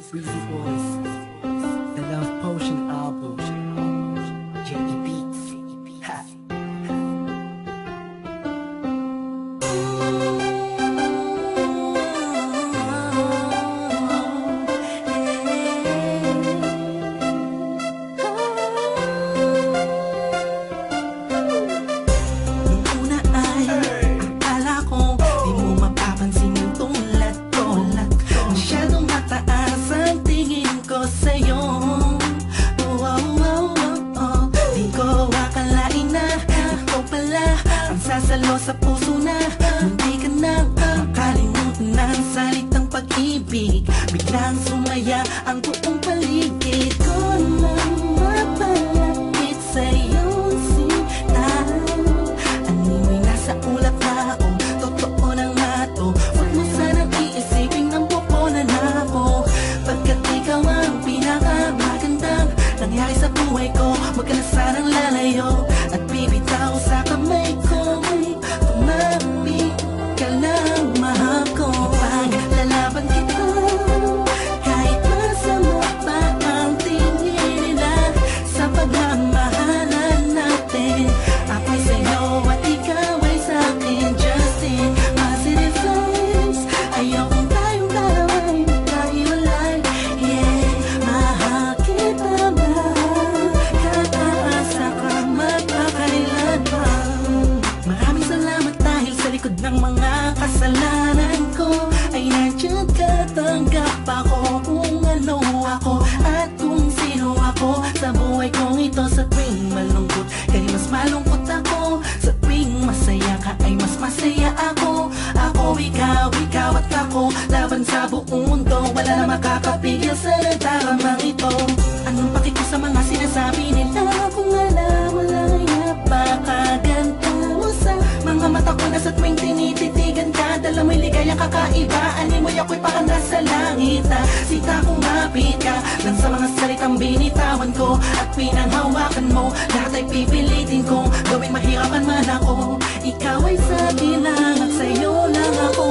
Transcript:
Breezy Boys, the Love Potion album, JE Beats. Ha. Nung una ay akala ko di mo mapapansin yung tulad ko. Masyadong mataas ang tingin ko sa'yo. Oh, oh, oh, oh, oh. Di ko akalain na ikaw pala ang sasalo sa puso na hindi ka na makalimutan ng salitang pag-ibig. Biglang sumaya ang buong paligid ko nang mapalapit sa'yo. Sinta, animoy nasa ulap na ako, totoo na nga to. Huwag mo sanang iisipin ang pupunan ako, pagkat ikaw ang pinakamagandang nangyari sa buhay ko. Huwag ka na sanang lalayo at bibitaw sa kamay ko. Tumapit ka lang, mahal ko. Paglalaban kita kahit masama pa ang tingin nila sa pagmamahalan natin. Ako'y sa'yo at ikaw ay sa'kin, just in positive vibes. Ayokong tayong dalawa ay magkahiwalay. Yeah, mahal kita, mahal kataasa ka magpakailan pa. Maraming salamat dahil sa likod ng mga kasalanan ko ay nandiyan ka, tanggap ako kung ano ako at kung sino ako sa buhay kong ito. Sa tuwing malungkot kay mas malungkot ako, sa tuwing masaya ka ay mas masaya ako. Ako, ikaw at ako, laban sa buong mundo. Wala na makakapigil sa nagdaramang ito. Anong paki ko sa mga sinasabi nila kung alam mo lang ay napakaganda mo sa mga mata ko na sa tuwing tinititigan ka. Dala mo'y ligayang kakaiba, animoy ako'y parang nasa langit na sita kung mapit ka lang sa mga salitang binitawan ko at pinanghawakan mo. Lahat ay pipilitin kong gawing mahirapan man ako. Ikaw ay sa akin lang at sa'yo lang ako.